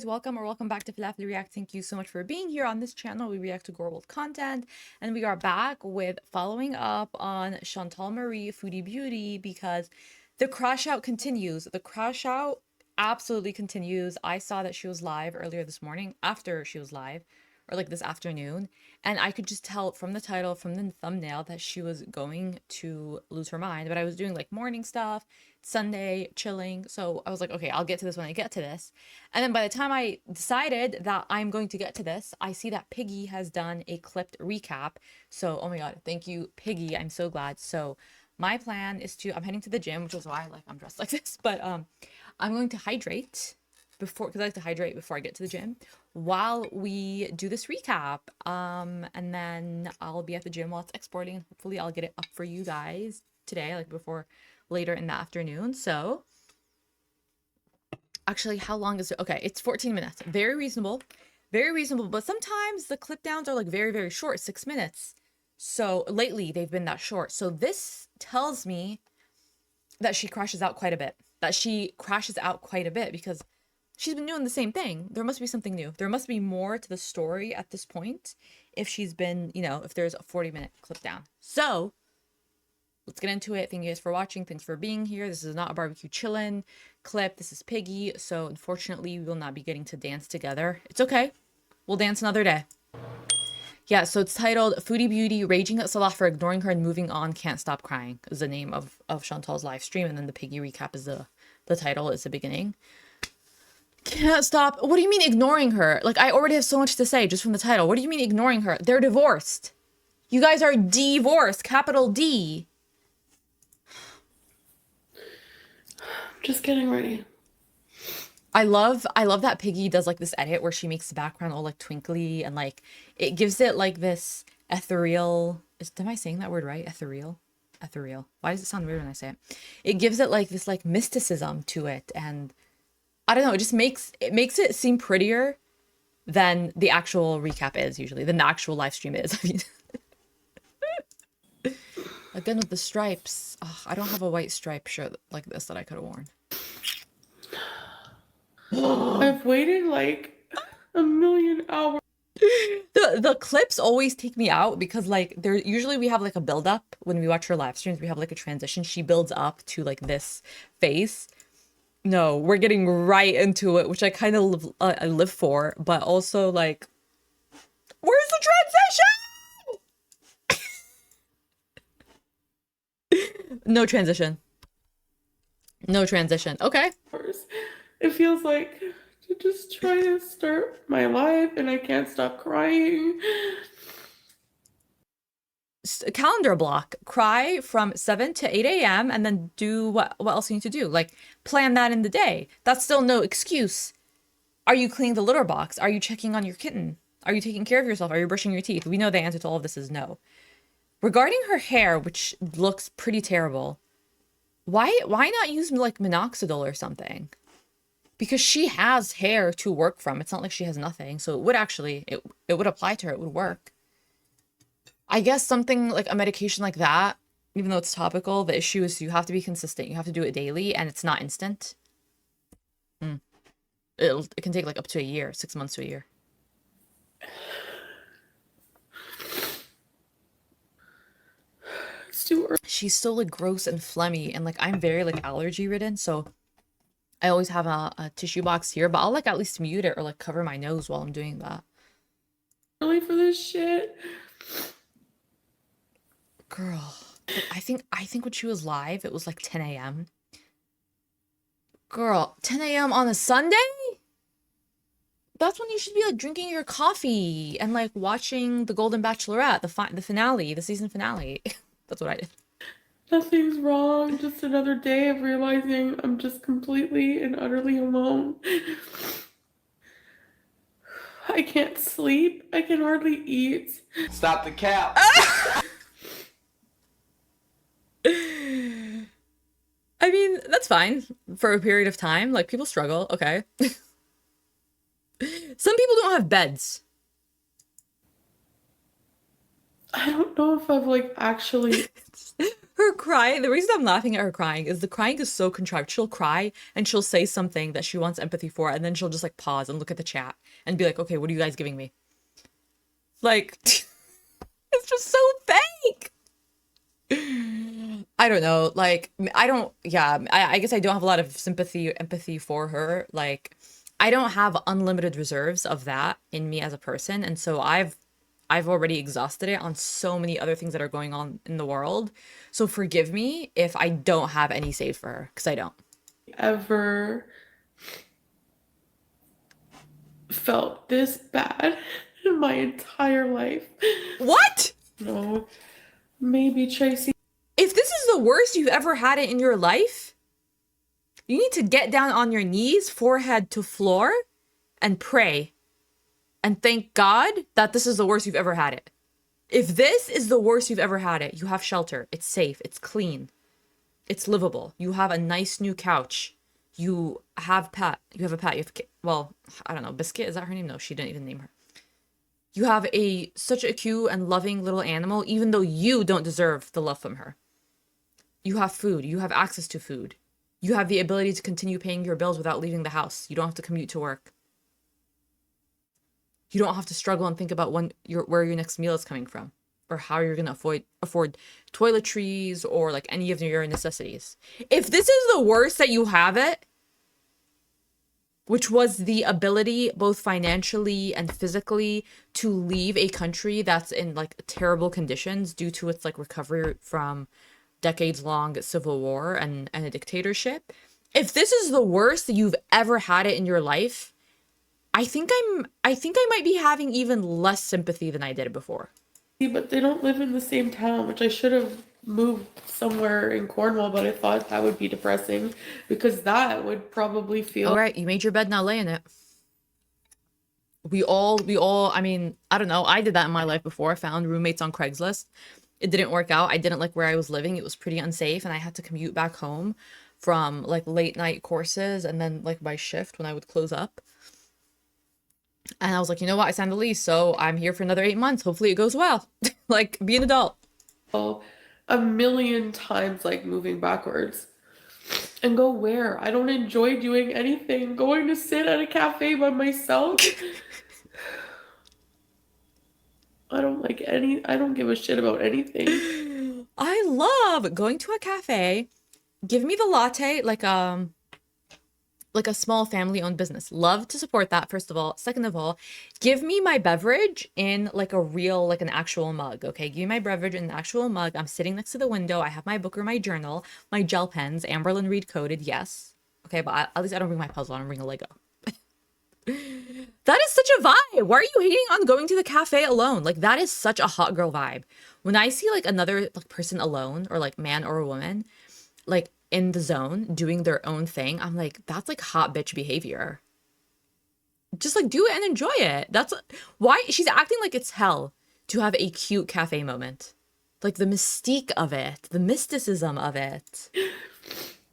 guys, welcome or welcome back to Falafel React. Thank you so much for being here on this channel. We react to gorlworld content, and we are back with following up on Chantal Marie Foodie Beauty because the crash out continues. The crash out absolutely continues. I saw that she was live earlier this morning after she was live, or like this afternoon, and I could just tell from the title, from the thumbnail, that she was going to lose her mind. But I was doing like morning stuff, Sunday chilling, so I was like, okay, I'll get to this when I get to this. And then by the time I decided that I'm going to get to this, I see that Piggy has done a clipped recap. So oh my god, thank you, Piggy. I'm so glad. So my plan is I'm heading to the gym, which is why I'm dressed like this, but I'm going to hydrate before, because I like to hydrate before I get to the gym while we do this recap, and then I'll be at the gym while it's exporting, and hopefully I'll get it up for you guys today, like before later in the afternoon. So actually, how long is it? Okay, it's 14 minutes. Very reasonable, but sometimes the clip downs are like very short, 6 minutes. So lately they've been that short, so this tells me that she crashes out quite a bit, because she's been doing the same thing. There must be something new. There must be more to the story at this point if she's been, if there's a 40-minute clip down. So let's get into it. Thank you guys for watching. Thanks for being here. This is not a barbecue chillin' clip. This is Piggy. So unfortunately, we will not be getting to dance together. It's okay. We'll dance another day. Yeah, so it's titled Foodie Beauty Raging at Salah for Ignoring Her and Moving On, Can't Stop Crying is the name of Chantal's live stream. And then the Piggy recap is the title, is the beginning. Can't stop. What do you mean ignoring her? Like, I already have so much to say just from the title. What do you mean ignoring her? They're divorced. You guys are divorced, capital D. Just getting ready. I love that Piggy does like this edit where she makes the background all like twinkly, and like it gives it like this ethereal. Am I saying that word right? Ethereal. Why does it sound weird when I say it? It gives it like this like mysticism to it, and I don't know, it just makes it seem prettier than the actual recap is usually, than the actual live stream is. I mean, again with the stripes. Oh, I don't have a white stripe shirt like this that I could have worn. I've waited like a million hours. The clips always take me out because like usually we have like a build up when we watch her live streams. We have like a transition. She builds up to like this face. No, we're getting right into it, which I kind of live for, but also like, where's the transition? No transition. Okay. It feels like to just try to start my life and I can't stop crying. Calendar block. Cry from 7 to 8 a.m. and then do what else you need to do. Like, plan that in the day. That's still no excuse. Are you cleaning the litter box? Are you checking on your kitten? Are you taking care of yourself? Are you brushing your teeth? We know the answer to all of this is no. Regarding her hair, which looks pretty terrible, why not use like minoxidil or something? Because she has hair to work from. It's not like she has nothing. So it would actually, it would apply to her. It would work. I guess something like a medication like that, even though it's topical, the issue is you have to be consistent. You have to do it daily, and it's not instant. It can take like up to a year, 6 months to a year. It's too early. She's so like gross and phlegmy, and like I'm very like allergy ridden, so I always have a tissue box here, but I'll like at least mute it or like cover my nose while I'm doing that. Early for this shit. Girl, I think when she was live, it was like 10 a.m. Girl, 10 a.m. on a Sunday? That's when you should be like drinking your coffee and like watching The Golden Bachelorette, the finale, the season finale. That's what I did. Nothing's wrong. Just another day of realizing I'm just completely and utterly alone. I can't sleep. I can hardly eat. Stop the cap. I mean, that's fine for a period of time. Like, people struggle, okay? Some people don't have beds. I don't know if I've like actually Her crying, the reason I'm laughing at her crying is the crying is so contrived. She'll cry and she'll say something that she wants empathy for, and then she'll just like pause and look at the chat and be like, okay, what are you guys giving me? Like, it's just so fake. I don't know. Like, I don't, yeah, I guess I don't have a lot of sympathy or empathy for her. Like, I don't have unlimited reserves of that in me as a person. And so I've already exhausted it on so many other things that are going on in the world. So forgive me if I don't have any saved for her, because I don't. ever felt this bad in my entire life. What? No, maybe Tracy. If this is the worst you've ever had it in your life, you need to get down on your knees, forehead to floor, and pray and thank God that this is the worst you've ever had it. If this is the worst you've ever had it, you have shelter. It's safe. It's clean. It's livable. You have a nice new couch. You have pet. You have a pet. You have, well, I don't know. Biscuit, is that her name? No, she didn't even name her. You have such a cute and loving little animal, even though you don't deserve the love from her. You have food. You have access to food. You have the ability to continue paying your bills without leaving the house. You don't have to commute to work. You don't have to struggle and think about where your next meal is coming from, or how you're gonna afford toiletries or like any of your necessities. If this is the worst that you have it, which was the ability both financially and physically to leave a country that's in like terrible conditions due to its like recovery from decades long civil war and a dictatorship. If this is the worst that you've ever had it in your life, I think I might be having even less sympathy than I did before. But they don't live in the same town, which I should have moved somewhere in Cornwall, but I thought that would be depressing because that would probably All feel right, you made your bed, now lay in it. I mean, I don't know. I did that in my life before. I found roommates on Craigslist. It didn't work out. I didn't like where I was living. It was pretty unsafe, and I had to commute back home from like late night courses and then like my shift when I would close up. And I was like, you know what? I signed the lease, so I'm here for another 8 months. Hopefully it goes well. Like, be an adult. a million times like moving backwards. And go where? I don't enjoy doing anything. Going to sit at a cafe by myself. I don't give a shit about anything. I love going to a cafe. Give me the latte like a small family-owned business. Love to support that, first of all. Second of all, give me my beverage in like a real, like an actual mug, okay? Give me my beverage in an actual mug. I'm sitting next to the window. I have my book or my journal, my gel pens, Amberlin Reed coded, yes. Okay, but at least I don't bring my puzzle. I don't bring a Lego. That is such a vibe. Why are you hating on going to the cafe alone? Like, that is such a hot girl vibe. When I see like another like person alone, or like man or a woman, like in the zone doing their own thing, I'm like, that's like hot bitch behavior. Just like do it and enjoy it. That's why she's acting like it's hell to have a cute cafe moment. Like the mystique of it, the mysticism of it.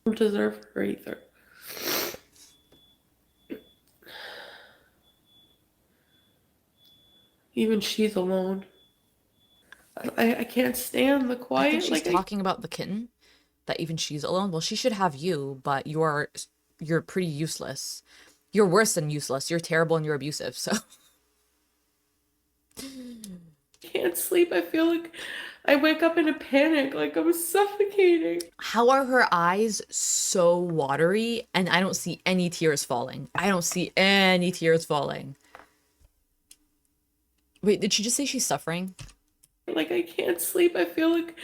Don't deserve her either. Even she's alone. I can't stand the I think quiet. she's Like talking about the kitten, that even she's alone. Well, she should have you, but you're pretty useless. You're worse than useless. You're terrible and you're abusive. So can't sleep. I feel like I wake up in a panic, like I'm suffocating. how are her eyes so watery and I don't see any tears falling? I don't see any tears falling. Wait, did she just say she's suffering? Like I can't sleep. I feel like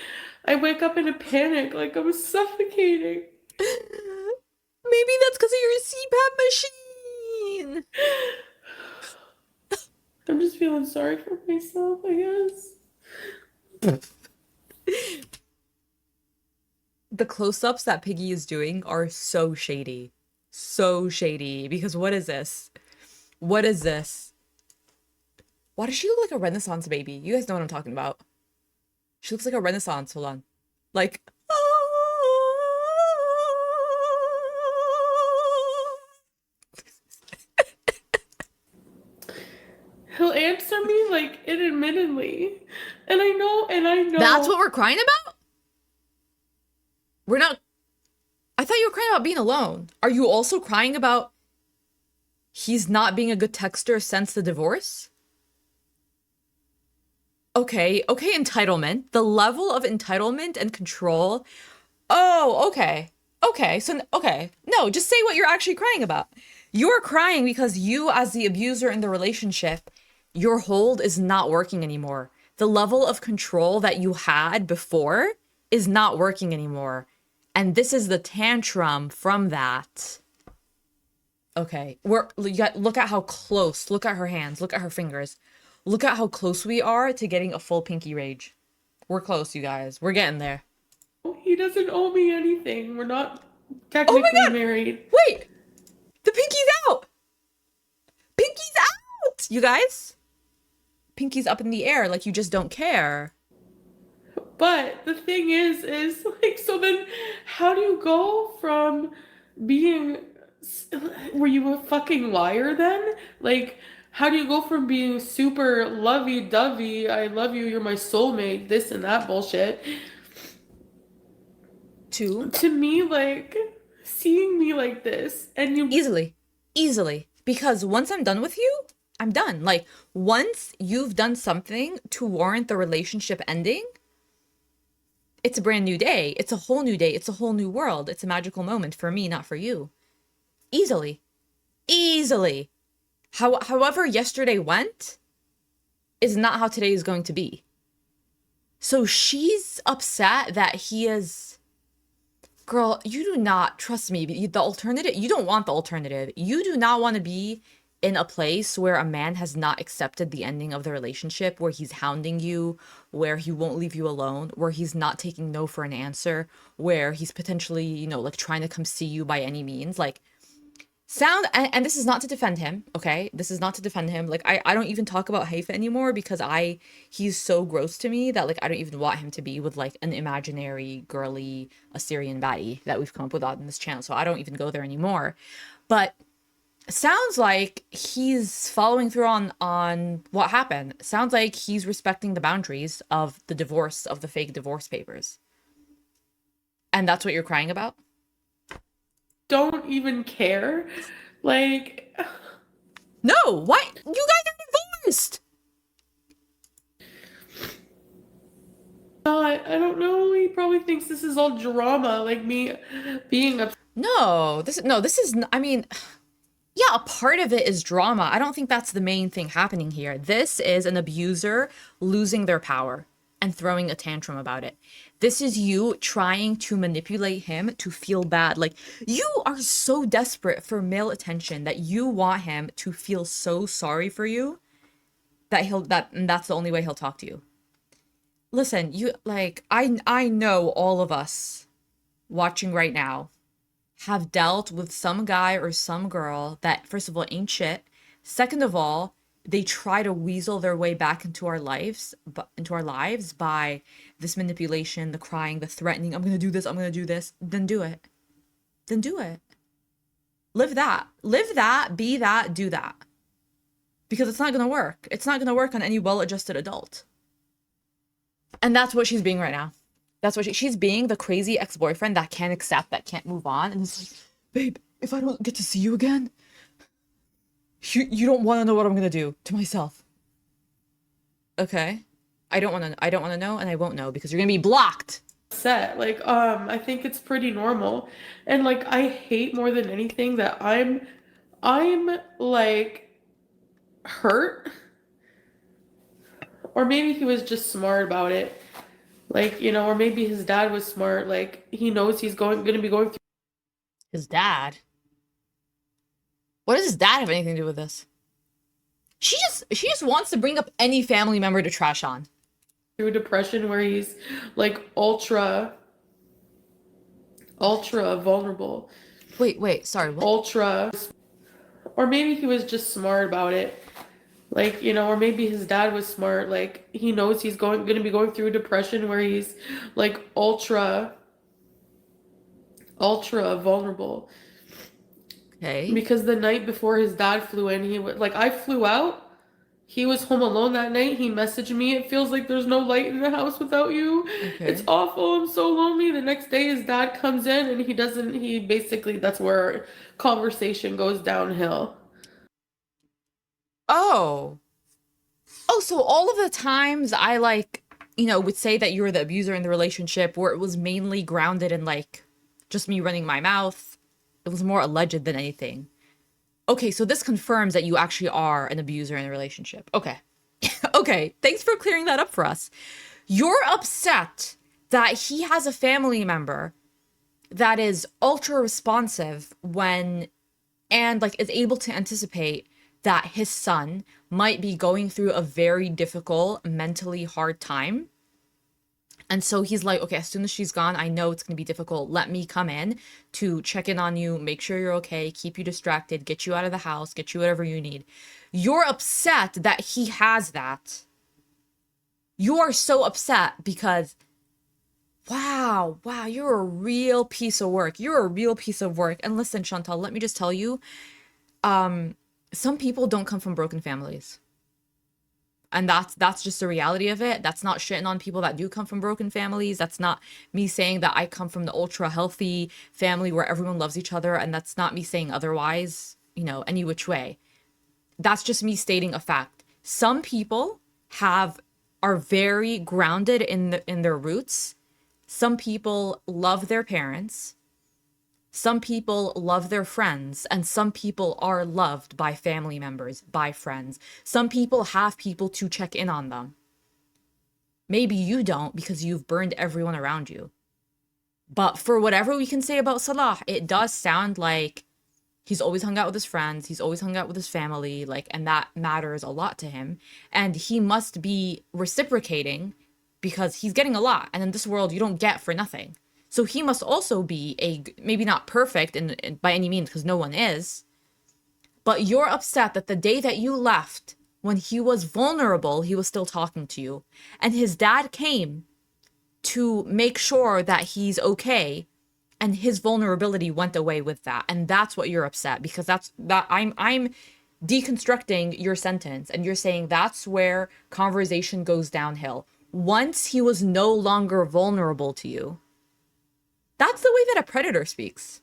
I wake up in a panic, like I'm suffocating. Maybe that's because of your CPAP machine. I'm just feeling sorry for myself, I guess. The close-ups that Piggy is doing are so shady. So shady. Because what is this? What is this? Why does she look like a Renaissance baby? You guys know what I'm talking about. She looks like a Renaissance. Hold on. Like. He'll answer me like admittedly, And I That's know. what we're crying about? We're not. I thought you were crying about being alone. Are you also crying about he's not being a good texter since the divorce? Okay, entitlement. The level of entitlement and control. Oh, okay. Okay. No, just say what you're actually crying about. You're crying because you, as the abuser in the relationship, your hold is not working anymore. The level of control that you had before is not working anymore. And this is the tantrum from that. Okay. Look at how close. Look at her hands. Look at her fingers. Look at how close we are to getting a full pinky rage. We're close, you guys. We're getting there. He doesn't owe me anything. We're not Oh my technically god! married. Wait! The pinky's out! Pinky's out! You guys? Pinky's up in the air like you just don't care. But the thing is like, so then how do you go from being, were you a fucking liar then? Like, how do you go from being super lovey-dovey, I love you, you're my soulmate, this and that bullshit, Two. to me, like, seeing me like this, and you Easily. Because once I'm done with you, I'm done. Like, once you've done something to warrant the relationship ending, it's a brand new day. It's a whole new day. It's a whole new world. It's a magical moment for me, not for you. Easily. Easily. However yesterday went is not how today is going to be. So she's upset that he is... Girl, you do not, trust me, the alternative, you don't want the alternative. You do not want to be in a place where a man has not accepted the ending of the relationship, where he's hounding you, where he won't leave you alone, where he's not taking no for an answer, where he's potentially, like trying to come see you by any means. Like, and this is not to defend him, okay? This is not to defend him. Like, I don't even talk about Haifa anymore because he's so gross to me that, like, I don't even want him to be with, like, an imaginary girly Assyrian baddie that we've come up with on this channel. So I don't even go there anymore. But sounds like he's following through on what happened. Sounds like he's respecting the boundaries of the divorce, of the fake divorce papers. And that's what you're crying about? don't even care. Like, No, why? You guys are divorced! I don't know. He probably thinks this is all drama, like me being upset. No, this is, I mean, yeah, a part of it is drama. I don't think that's the main thing happening here. This is an abuser losing their power and throwing a tantrum about it. This is you trying to manipulate him to feel bad. Like, you are so desperate for male attention that you want him to feel so sorry for you that that's the only way he'll talk to you. Listen, I know all of us watching right now have dealt with some guy or some girl that, first of all, ain't shit. Second of all, they try to weasel their way back into our lives, by this manipulation, the crying, the threatening. I'm gonna do this. I'm gonna do this. Then do it. Then do it. Live that. Live that. Be that. Do that. Because it's not gonna work. It's not gonna work on any well-adjusted adult. And that's what she's being right now. That's what she's being, the crazy ex-boyfriend that can't accept, that can't move on. And it's like, babe, if I don't get to see you again, you don't want to know what I'm going to do to myself. Okay? I don't want to know, and I won't know because you're going to be blocked. Like, I think it's pretty normal. And like, I hate more than anything that I'm like hurt. Or maybe he was just smart about it. Like, or maybe his dad was smart. Like, he knows he's gonna be going His dad? What does his dad have anything to do with this? She just wants to bring up any family member to trash on. through depression where he's like ultra vulnerable. Wait, sorry, what? Ultra. Or maybe he was just smart about it. Like, or maybe his dad was smart. Like, he knows he's gonna be going through depression where he's like ultra vulnerable. Okay. Because the night before his dad flew in, he was like, I flew out He was home alone that night. He messaged me. It feels like there's no light in the house without you. It's Okay. awful. I'm so lonely. The next day, his dad comes in and he basically, that's where conversation goes downhill. Oh. Oh, so all of the times I like, would say that you were the abuser in the relationship where it was mainly grounded in like just me running my mouth. It was more alleged than anything. Okay, so this confirms that you actually are an abuser in a relationship. Okay. Okay, thanks for clearing that up for us. You're upset that he has a family member that is ultra responsive when and like is able to anticipate that his son might be going through a very difficult, mentally hard time. And so he's like, okay, as soon as she's gone, I know it's going to be difficult. Let me come in to check in on you, make sure you're okay, keep you distracted, get you out of the house, get you whatever you need. You're upset that he has that. You are so upset because, wow, you're a real piece of work. You're a real piece of work. And listen, Chantal, let me just tell you, some people don't come from broken families. And that's just the reality of it. That's not shitting on people that do come from broken families. That's not me saying that I come from the ultra healthy family where everyone loves each other, and that's not me saying otherwise, any which way. That's just me stating a fact. Some people have are very grounded in their roots. Some people love their parents. Some people love their friends, and some people are loved by family members, by friends. Some people have people to check in on them. Maybe you don't because you've burned everyone around you. But for whatever we can say about Salah, it does sound like he's always hung out with his friends, he's always hung out with his family, like, and that matters a lot to him. And he must be reciprocating because he's getting a lot. And in this world, you don't get for nothing. So he must also be maybe not perfect by any means, because no one is, but you're upset that the day that you left, when he was vulnerable, he was still talking to you. And his dad came to make sure that he's okay, and his vulnerability went away with that. And that's what you're upset because I'm deconstructing your sentence, and you're saying that's where conversation goes downhill. Once he was no longer vulnerable to you. That's the way that a predator speaks.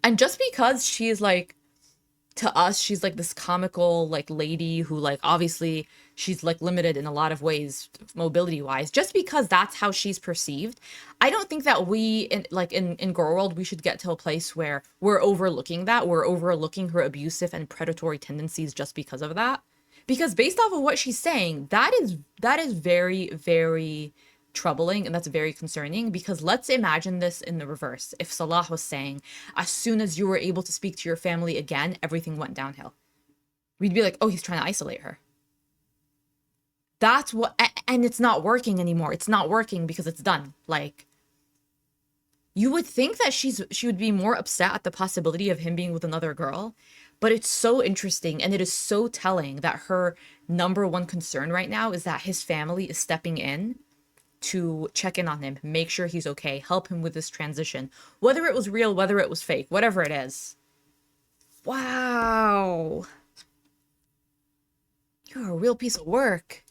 And just because she's like, to us, she's like this comical like lady who like obviously she's like limited in a lot of ways mobility wise, just because that's how she's perceived, I don't think that we in girl world we should get to a place where we're overlooking her abusive and predatory tendencies just because of that. Because based off of what she's saying, that is very, very troubling, and that's very concerning. Because let's imagine this in the reverse. If Salah was saying, as soon as you were able to speak to your family again, everything went downhill. We'd be like, oh, he's trying to isolate her. That's what, and it's not working anymore. It's not working because it's done. Like, you would think that she would be more upset at the possibility of him being with another girl, but it's so interesting, and it is so telling that her number one concern right now is that his family is stepping in to check in on him, make sure he's okay, help him with this transition, whether it was real, whether it was fake, whatever it is. Wow. You're a real piece of work.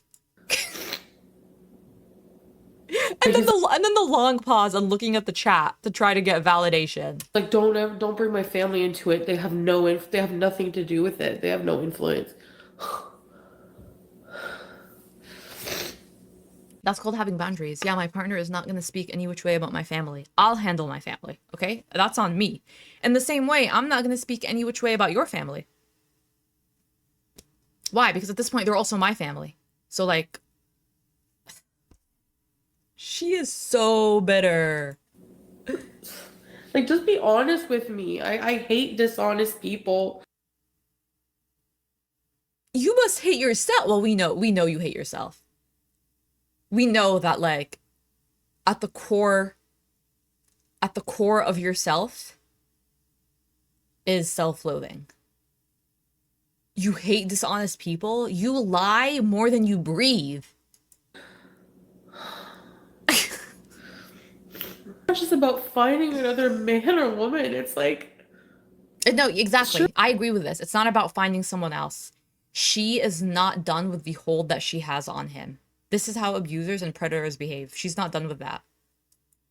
Like he's And then the long pause and looking at the chat to try to get validation. like, don't bring my family into it. They have nothing to do with it. They have no influence. That's called having boundaries. Yeah, my partner is not going to speak any which way about my family. I'll handle my family, okay? That's on me. In the same way, I'm not going to speak any which way about your family. Why? Because at this point, they're also my family. So, like, she is so bitter. Like, just be honest with me. I hate dishonest people. You must hate yourself. Well, we know you hate yourself. We know that, like, at the core of yourself is self-loathing. You hate dishonest people. You lie more than you breathe. It's just about finding another man or woman. It's like, No, exactly. sure. I agree with this. It's not about finding someone else. she is not done with the hold that she has on him. This is how abusers and predators behave. She's not done with that.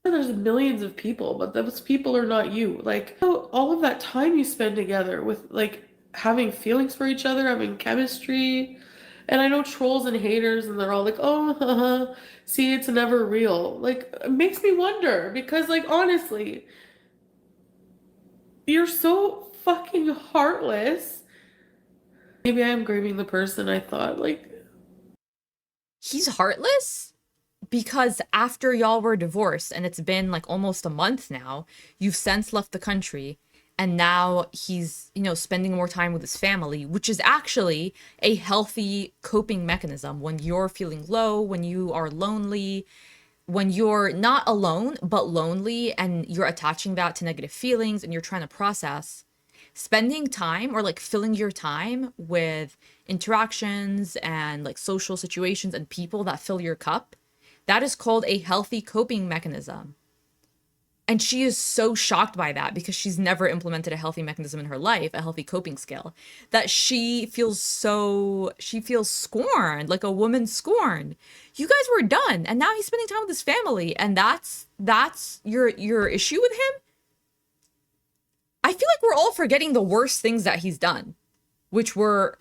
There's millions of people, but those people are not you. Like all of that time you spend together with like having feelings for each other, having chemistry. And I know trolls and haters, and they're all like, "Oh, haha, see, it's never real." Like, it makes me wonder because, like, honestly, you're so fucking heartless. Maybe I am grieving the person I thought, like, He's heartless because after y'all were divorced and it's been like almost a month now, you've since left the country and now he's, spending more time with his family, which is actually a healthy coping mechanism when you're feeling low, when you are lonely, when you're not alone but lonely and you're attaching that to negative feelings and you're trying to process. Spending time or like filling your time with interactions and like social situations and people that fill your cup, that is called a healthy coping mechanism. And she is so shocked by that because she's never implemented a healthy mechanism in her life, a healthy coping skill, that she feels scorned, like a woman scorned. You guys were done, and now he's spending time with his family, and that's your issue with him? I feel like we're all forgetting the worst things that he's done, which were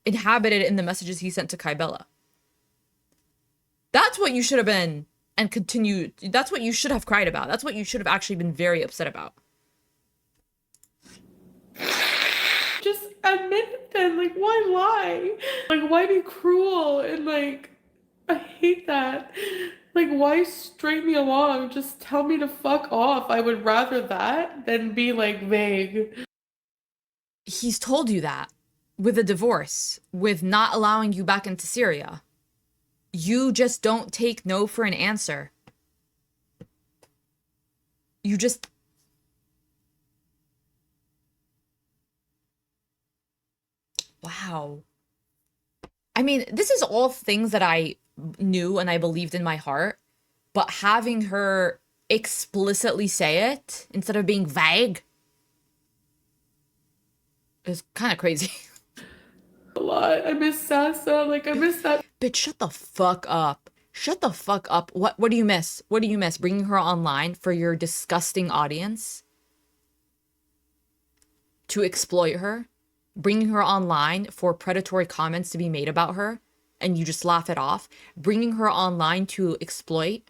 inhabited in the messages he sent to Kybella. That's what you should have been and continue. That's what you should have cried about. That's what you should have actually been very upset about. just admit it then. Like, why lie? Like, why be cruel? And, like, I hate that. Like, why string me along? Just tell me to fuck off. I would rather that than be, like, vague. He's told you that with a divorce, with not allowing you back into Syria. You just don't take no for an answer. You just... Wow. I mean, this is all things that I knew and I believed in my heart, but having her explicitly say it instead of being vague is kind of crazy. A lot. I miss Sasa. Like, I miss that. Bitch, shut the fuck up. Shut the fuck up. What do you miss? What do you miss? Bringing her online for your disgusting audience to exploit her? Bringing her online for predatory comments to be made about her and you just laugh it off? Bringing her online to exploit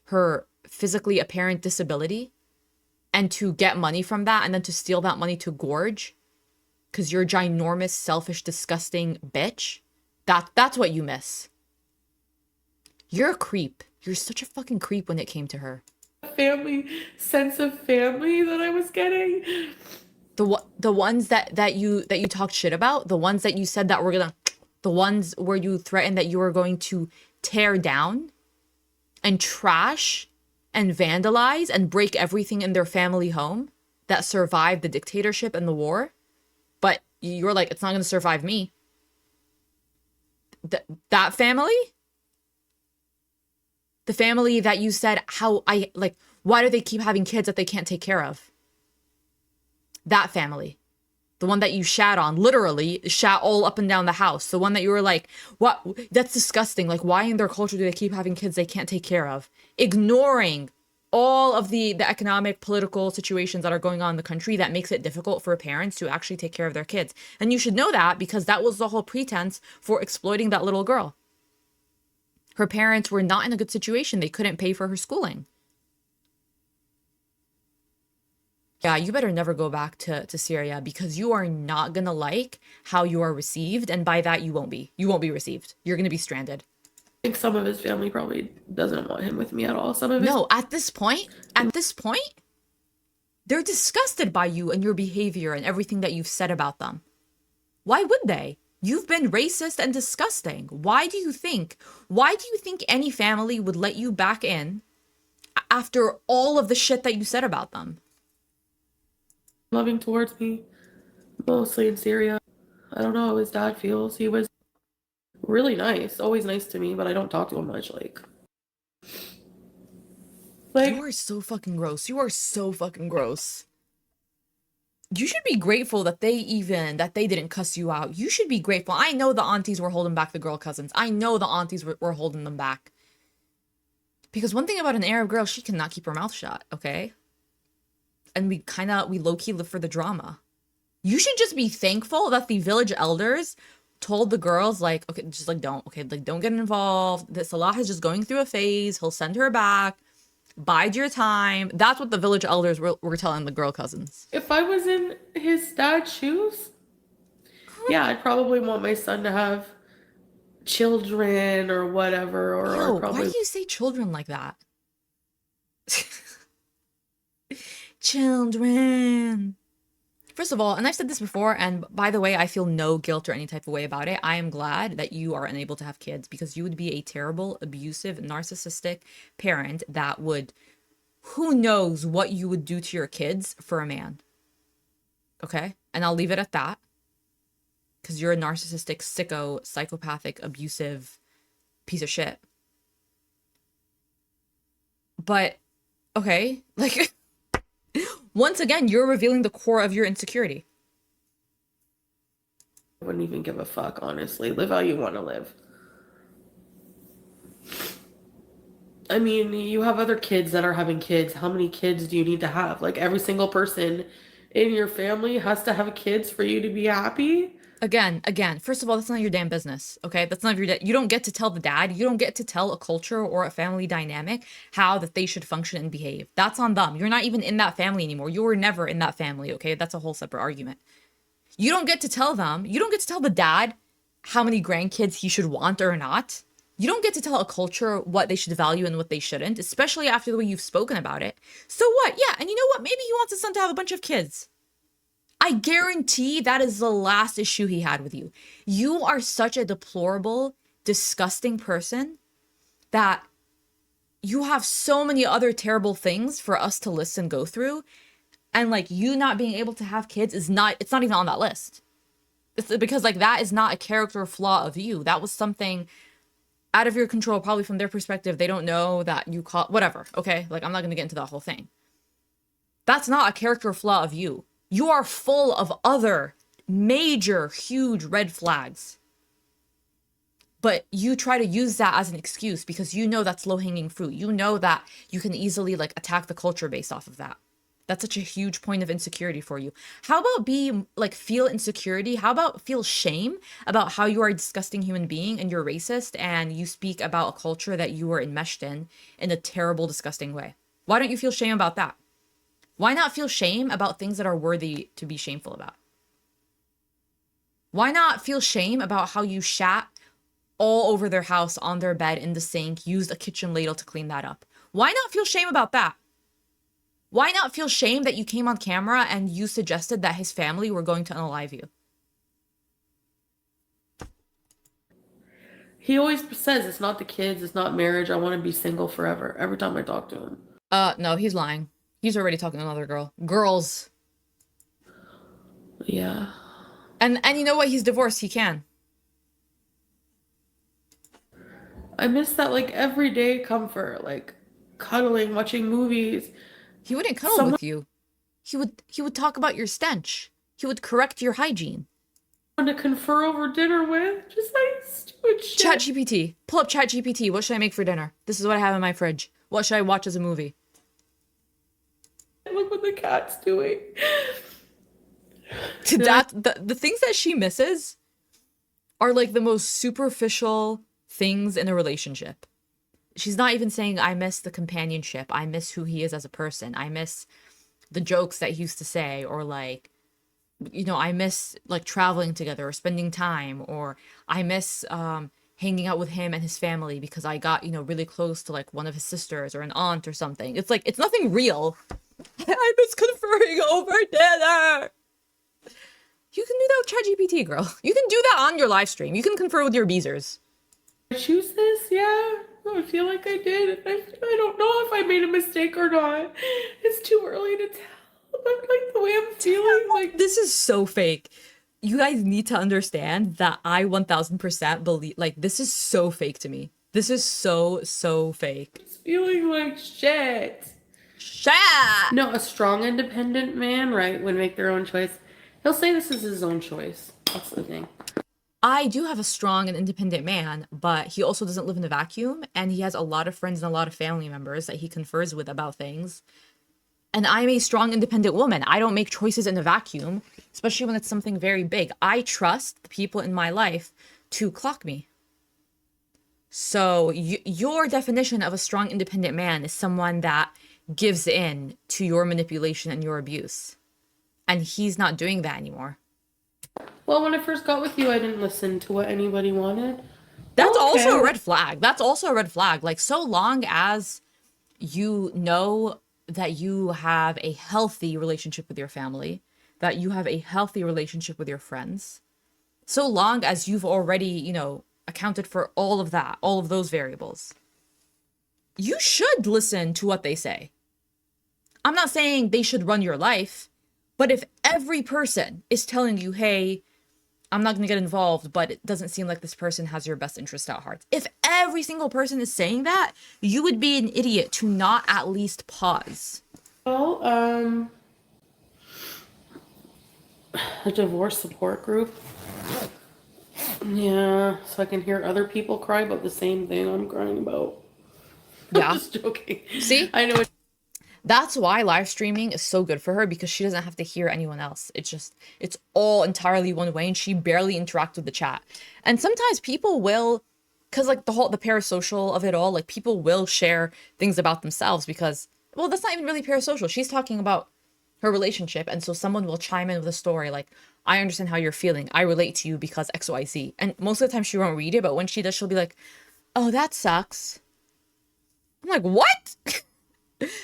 her physically apparent disability and to get money from that and then to steal that money to gorge because you're a ginormous, selfish, disgusting bitch? That's what you miss. You're a creep. You're such a fucking creep when it came to her. Family sense of family that I was getting. The ones that you talked shit about, the ones that you said that were gonna, the ones where you threatened that you were going to tear down and trash and vandalize and break everything in their family home that survived the dictatorship and the war, but you're like, it's not gonna survive me. That family? The family that you said why do they keep having kids that they can't take care of? That family. The one that you shat on, literally shat all up and down the house. The one that you were like, what? That's disgusting. Like, why in their culture do they keep having kids they can't take care of? Ignoring all of the economic, political situations that are going on in the country that makes it difficult for parents to actually take care of their kids. And you should know that because that was the whole pretense for exploiting that little girl. Her parents were not in a good situation. They couldn't pay for her schooling. Yeah, you better never go back to Syria because you are not going to like how you are received. And by that, you won't be. You won't be received. You're going to be stranded. I think some of his family probably doesn't want him with me at all. Some of his... No, at this point, they're disgusted by you and your behavior and everything that you've said about them. Why would they? You've been racist and disgusting. Why do you think any family would let you back in after all of the shit that you said about them? Loving towards me, mostly in Syria. I don't know how his dad feels. He was really nice, always nice to me, but I don't talk to him much. Like You are so fucking gross. You are so fucking gross. You should be grateful that they didn't cuss you out. You should be grateful. I know the aunties were holding back the girl cousins. I know the aunties were holding them back. Because one thing about an Arab girl, she cannot keep her mouth shut, okay? And we low-key live for the drama. You should just be thankful that the village elders told the girls, like, okay, just like don't get involved. That Salah is just going through a phase. He'll send her back. Bide your time. That's what the village elders were telling the girl cousins. If I was in his dad's shoes, yeah, I'd probably want my son to have children or whatever, or Yo, why probably do you say children like that? Children. First of all, and I've said this before, and by the way, I feel no guilt or any type of way about it. I am glad that you are unable to have kids because you would be a terrible, abusive, narcissistic parent that would, who knows what you would do to your kids for a man. Okay? And I'll leave it at that because you're a narcissistic, sicko, psychopathic, abusive piece of shit. But, okay, like, once again, you're revealing the core of your insecurity. I wouldn't even give a fuck, honestly. Live how you want to live. I mean, you have other kids that are having kids. How many kids do you need to have? Like, every single person in your family has to have kids for you to be happy? Again, first of all, that's none of your damn business, okay? That's none of your you don't get to tell the dad, you don't get to tell a culture or a family dynamic how that they should function and behave. That's on them. You're not even in that family anymore. You were never in that family, okay? That's a whole separate argument. You don't get to tell them, you don't get to tell the dad how many grandkids he should want or not. You don't get to tell a culture what they should value and what they shouldn't, especially after the way you've spoken about it. So what? Yeah, and you know what? Maybe he wants his son to have a bunch of kids. I guarantee that is the last issue he had with you. You are such a deplorable, disgusting person that you have so many other terrible things for us to list and go through. And like you not being able to have kids it's not even on that list. It's because like that is not a character flaw of you. That was something out of your control, probably from their perspective. They don't know that you caught whatever. Okay. Like I'm not going to get into that whole thing. That's not a character flaw of you. You are full of other major, huge red flags. But you try to use that as an excuse because you know that's low-hanging fruit. You know that you can easily like attack the culture based off of that. That's such a huge point of insecurity for you. How about feel insecurity? How about feel shame about how you are a disgusting human being and you're racist and you speak about a culture that you were enmeshed in a terrible, disgusting way? Why don't you feel shame about that? Why not feel shame about things that are worthy to be shameful about? Why not feel shame about how you shat all over their house, on their bed, in the sink, used a kitchen ladle to clean that up? Why not feel shame about that? Why not feel shame that you came on camera and you suggested that his family were going to unalive you? He always says it's not the kids, it's not marriage. I want to be single forever. Every time I talk to him. No, he's lying. He's already talking to another girl. Girls. Yeah. And you know what? He's divorced. He can. I miss that like everyday comfort, like cuddling, watching movies. He wouldn't cuddle Someone with you. He would talk about your stench. He would correct your hygiene. to confer over dinner with. Just like stupid shit. ChatGPT. Pull up ChatGPT. What should I make for dinner? This is what I have in my fridge. What should I watch as a movie? Look what the cat's doing. The things that she misses are like the most superficial things in a relationship. She's not even saying, I miss the companionship. I miss who he is as a person. I miss the jokes that he used to say, or like, you know, I miss like traveling together or spending time, or I miss hanging out with him and his family because I got, you know, really close to like one of his sisters or an aunt or something. It's like, it's nothing real. I miss conferring over dinner. You can do that with ChatGPT, girl. You can do that on your live stream. You can confer with your beezers. I choose this, yeah. I feel like I did. I don't know if I made a mistake or not. It's too early to tell. But like the way I'm feeling, like This is so fake. You guys need to understand that I 1000% believe, like, this is so fake to me. This is so fake. it's feeling like shit. Shit. No, a strong, independent man, right, would make their own choice. He'll say this is his own choice. That's the thing. I do have a strong and independent man, but he also doesn't live in a vacuum, and he has a lot of friends and a lot of family members that he confers with about things. And I'm a strong, independent woman. I don't make choices in a vacuum, especially when it's something very big. I trust the people in my life to clock me. So your definition of a strong, independent man is someone that gives in to your manipulation and your abuse. And he's not doing that anymore. Well, when I first got with you, I didn't listen to what anybody wanted. That's Okay. also a red flag. That's also a red flag. Like, so long as you know that you have a healthy relationship with your family, that you have a healthy relationship with your friends, so long as you've already, accounted for all of that, all of those variables, you should listen to what they say. I'm not saying they should run your life, but if every person is telling you, hey, I'm not going to get involved, but it doesn't seem like this person has your best interest at heart. If every single person is saying that, you would be an idiot to not at least pause. Well, a divorce support group. Yeah, so I can hear other people cry about the same thing I'm crying about. Yeah. I'm just joking. See? I know. That's why live streaming is so good for her, because she doesn't have to hear anyone else. It's all entirely one way, and she barely interacts with the chat. And sometimes people will, because like the parasocial of it all, like people will share things about themselves because, well, that's not even really parasocial. She's talking about her relationship, and so someone will chime in with a story like, I understand how you're feeling. I relate to you because XYZ. And most of the time she won't read it, but when she does, she'll be like, oh, that sucks. I'm like, what?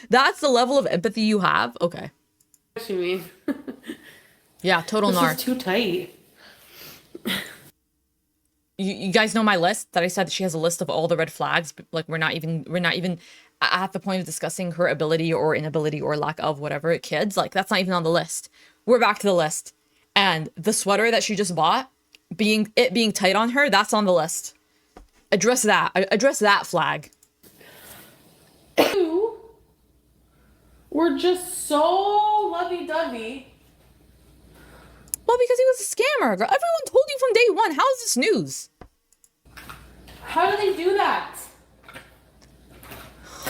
That's the level of empathy you have? Okay. What you mean? Yeah, total This narc. is too tight. You guys know my list that I said she has a list of all the red flags, but like we're not even at the point of discussing her ability or inability or lack of whatever kids. Like that's not even on the list. We're back to the list. And the sweater that she just bought, being tight on her, that's on the list. Address that. Address that flag. You were just so lovey-dovey. Well, because he was a scammer. Girl. Everyone told you from day one. How is this news? How do they do that?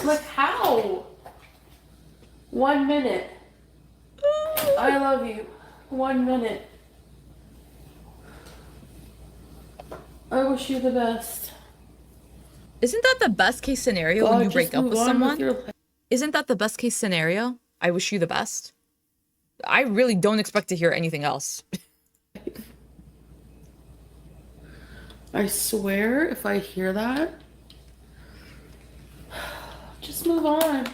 Like, how? 1 minute. I love you. 1 minute. I wish you the best. Isn't that the best case scenario when you break up with someone? Isn't that the best case scenario? I wish you the best. I really don't expect to hear anything else. I swear, if I hear that, just move on.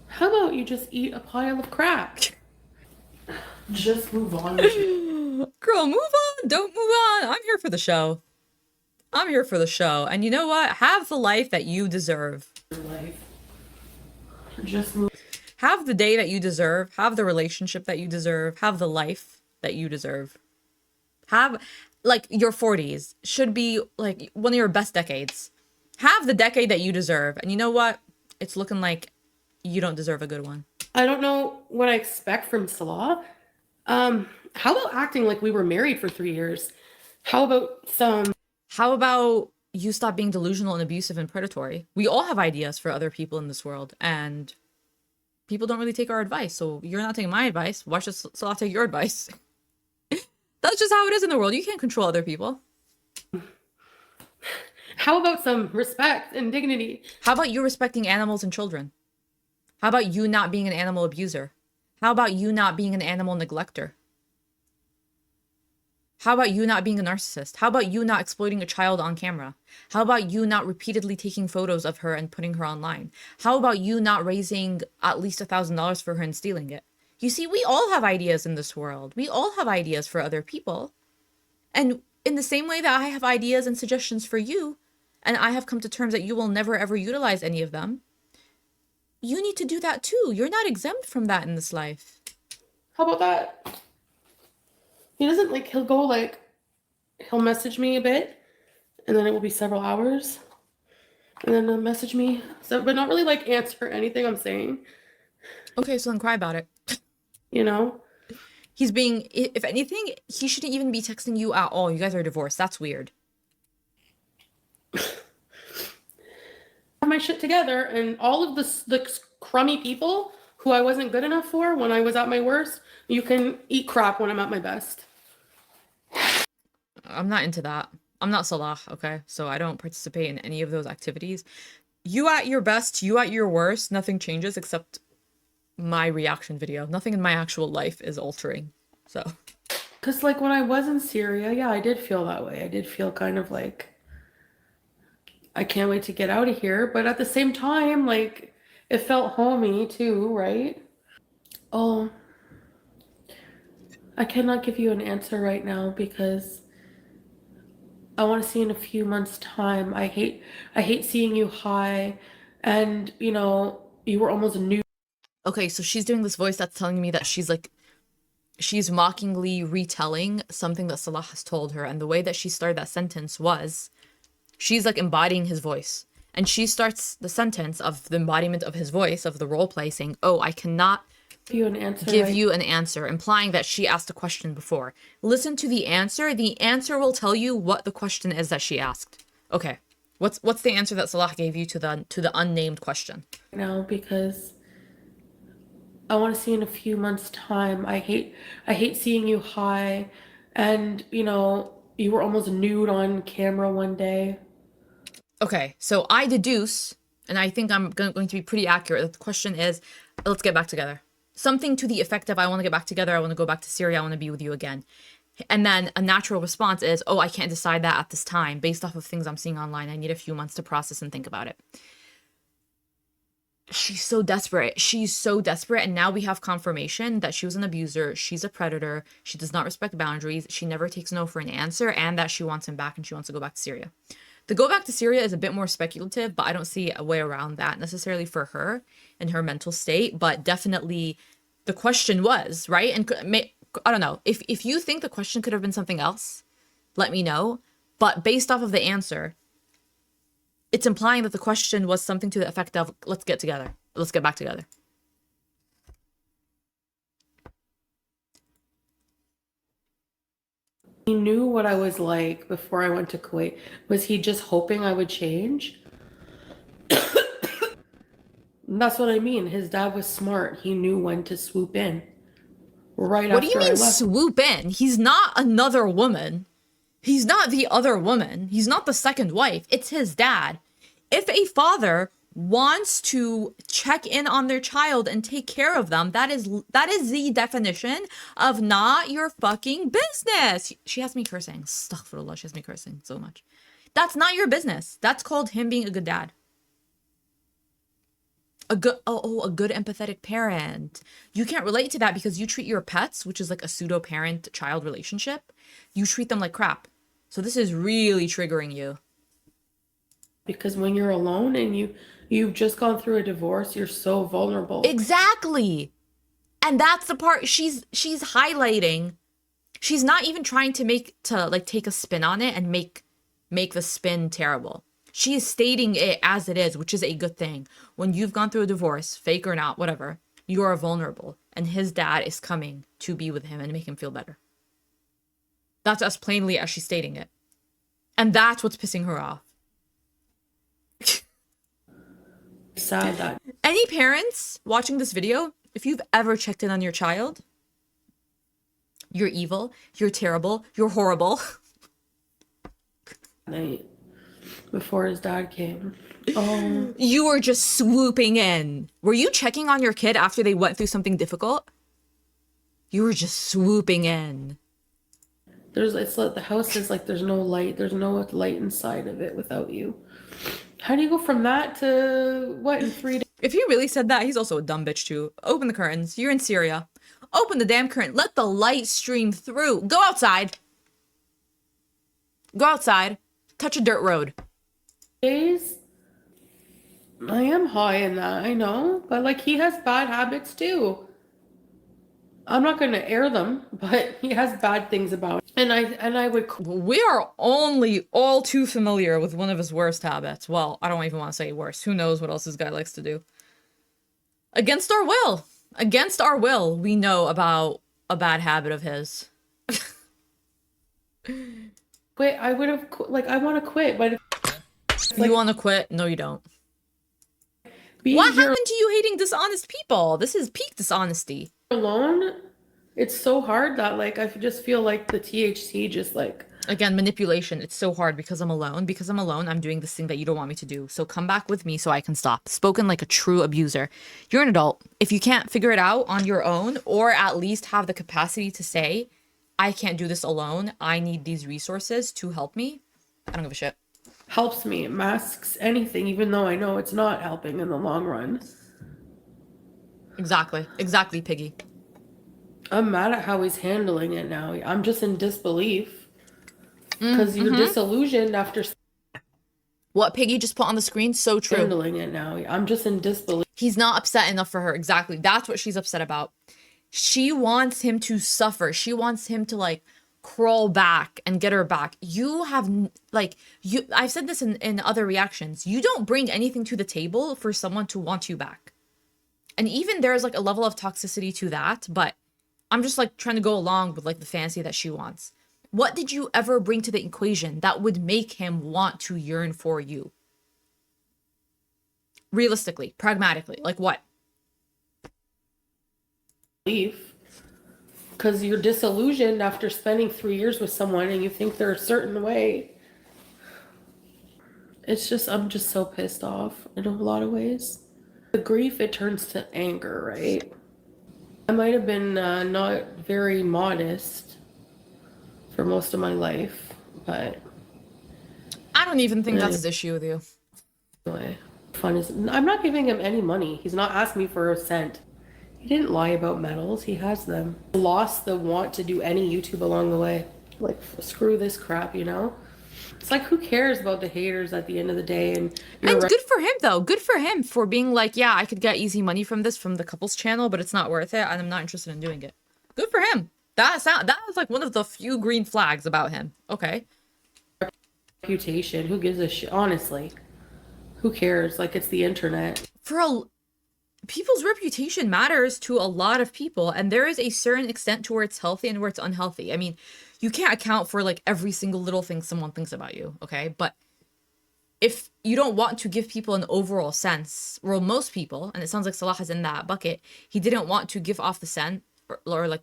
How about you just eat a pile of crap? Just move on. Girl, move on. Don't move on. I'm here for the show. I'm here for the show. And you know what? Have the life that you deserve. Life. Just move. Have the day that you deserve. Have the relationship that you deserve. Have the life that you deserve. Have, like, your 40s should be, like, one of your best decades. Have the decade that you deserve. And you know what? It's looking like you don't deserve a good one. I don't know what I expect from Salah. How about acting like we were married for 3 years? How about you stop being delusional and abusive and predatory? We all have ideas for other people in this world, and people don't really take our advice. So you're not taking my advice. Why should Salah take your advice? That's just how it is in the world. You can't control other people. How about some respect and dignity? How about you respecting animals and children? How about you not being an animal abuser? How about you not being an animal neglector? How about you not being a narcissist? How about you not exploiting a child on camera? How about you not repeatedly taking photos of her and putting her online? How about you not raising at least $1,000 for her and stealing it? You see, we all have ideas in this world. We all have ideas for other people. And in the same way that I have ideas and suggestions for you, and I have come to terms that you will never ever utilize any of them, you need to do that too. You're not exempt from that in this life. How about that? He doesn't he'll message me a bit, and then it will be several hours. and then message me. So, but not really like answer anything I'm saying. Okay, so then cry about it. You know, He's being, if anything, he shouldn't even be texting you at all. You guys are divorced. That's weird. have my shit together, and all of the crummy people who I wasn't good enough for when I was at my worst, you can eat crap when I'm at my best. I'm not into that. I'm not Salah, okay? So I don't participate in any of those activities. You at your best, you at your worst, nothing changes except my reaction video. Nothing in my actual life is altering. So, Because, like, when I was in Syria, yeah, I did feel that way. I did feel kind of like, I can't wait to get out of here. But at the same time, like, it felt homey too, right? Oh, I cannot give you an answer right now because I want to see in a few months' time. I hate seeing you high, and you were almost new. okay, so she's doing this voice that's telling me that she's mockingly retelling something that Salah has told her. And the way that she started that sentence was she's like embodying his voice. And she starts the sentence of the embodiment of his voice, of the role play, saying, oh, I cannot You an answer, give right? you an answer, implying that she asked a question before. Listen to the answer. The answer will tell you what the question is that she asked. Okay. What's the answer that Salah gave you to the unnamed question? Now because I want to see in a few months' time. I hate seeing you high, and you were almost nude on camera one day. Okay, so I deduce, and I think I'm going to be pretty accurate, that the question is, let's get back together. Something to the effect of, I want to get back together, I want to go back to Syria, I want to be with you again. And then a natural response is, oh, I can't decide that at this time. Based off of things I'm seeing online, I need a few months to process and think about it. She's so desperate. She's so desperate. And now we have confirmation that she was an abuser. She's a predator. She does not respect boundaries. She never takes no for an answer. And that she wants him back and she wants to go back to Syria. The go back to Syria is a bit more speculative, but I don't see a way around that necessarily for her and her mental state. But definitely the question was, right? And I don't know. If you think the question could have been something else, let me know. But based off of the answer, it's implying that the question was something to the effect of, let's get together. Let's get back together. He knew what I was like before I went to Kuwait. Was he just hoping I would change? That's what I mean. His dad was smart. He knew when to swoop in right What do you after I mean left. swoop in? He's not another woman. He's not the other woman. He's not the second wife. It's his dad. If a father wants to check in on their child and take care of them, that is the definition of not your fucking business. She has me cursing. Astaghfirullah, she has me cursing so much. That's not your business. That's called him being a good dad. A good a good empathetic parent. You can't relate to that because you treat your pets, which is like a pseudo parent child relationship, you treat them like crap. So this is really triggering you. Because when you're alone and you've just gone through a divorce, you're so vulnerable. Exactly. And that's the part she's highlighting. She's not even trying to like take a spin on it and make the spin terrible. She is stating it as it is, which is a good thing. When you've gone through a divorce, fake or not, whatever, you are vulnerable. And his dad is coming to be with him and make him feel better. That's as plainly as she's stating it. And that's what's pissing her off. Sad that Any parents watching this video, if you've ever checked in on your child, you're evil, you're terrible, you're horrible. night before his dad came. You were just swooping in. Were you checking on your kid after they went through something difficult? You were just swooping in. It's like the house is like there's no light. There's no light inside of it without you. How do you go from that to what in 3 days? If he really said that, he's also a dumb bitch too. Open the curtains. You're in Syria. Open the damn curtain. Let the light stream through. Go outside. Go outside. Touch a dirt road. I am high in that, I know, but like he has bad habits too. I'm not going to air them, but he has bad things about it. And I would We are only all too familiar with one of his worst habits. Well, I don't even want to say worse. Who knows what else this guy likes to do? Against our will. Against our will, we know about a bad habit of his. quit. I would have like I want to quit, but You want to quit? No, you don't. being What here happened to you hating dishonest people? This is peak dishonesty. alone, it's so hard that like I just feel like the THC just like Again, manipulation. It's so hard because I'm alone. Because I'm alone, I'm doing this thing that you don't want me to do. So come back with me so I can stop. Spoken like a true abuser. You're an adult. If you can't figure it out on your own, or at least have the capacity to say, I can't do this alone, I need these resources to help me, I don't give a shit. helps me. It masks anything, even though I know it's not helping in the long run. Exactly. Exactly, Piggy. I'm mad at how he's handling it now. I'm just in disbelief because you're disillusioned after What Piggy just put on the screen, so true. handling it now. I'm just in disbelief. He's not upset enough for her. Exactly. That's what she's upset about. She wants him to suffer. She wants him to like crawl back and get her back. You have like I've said this in other reactions. You don't bring anything to the table for someone to want you back. And even there's like a level of toxicity to that, but I'm just like trying to go along with like the fantasy that she wants. What did you ever bring to the equation that would make him want to yearn for you? Realistically, pragmatically, like what? Because you're disillusioned after spending 3 years with someone and you think they're a certain way. I'm just so pissed off in a lot of ways. The grief, it turns to anger, right? I might have been not very modest for most of my life, but I don't even think that's his issue with you. anyway, I'm not giving him any money. He's not asking me for a cent. He didn't lie about medals. He has them. Lost the want to do any YouTube along the way. Like, screw this crap, you know? It's like, who cares about the haters at the end of the day? And good for him, though. Good for him for being like, yeah, I could get easy money from this, from the couples channel, but it's not worth it, and I'm not interested in doing it. Good for him. That was like one of the few green flags about him. Okay. reputation. Who gives a shit? Honestly, who cares? Like, it's the internet. People's reputation matters to a lot of people, and there is a certain extent to where it's healthy and where it's unhealthy. I mean, you can't account for like every single little thing someone thinks about you, okay? But if you don't want to give people an overall sense, well, most people, and it sounds like Salah is in that bucket, he didn't want to give off the scent or like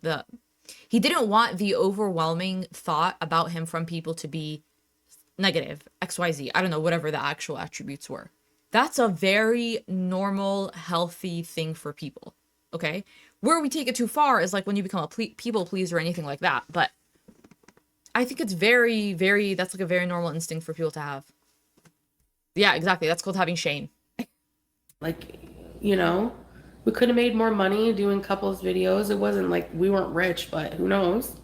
he didn't want the overwhelming thought about him from people to be negative, XYZ, I don't know, whatever the actual attributes were. That's a very normal, healthy thing for people, okay? Where we take it too far is like when you become a people pleaser or anything like that. But I think it's very, very, that's like a very normal instinct for people to have. Yeah, exactly. That's called having shame. Like, you know, we could have made more money doing couples videos. It wasn't like we weren't rich, but who knows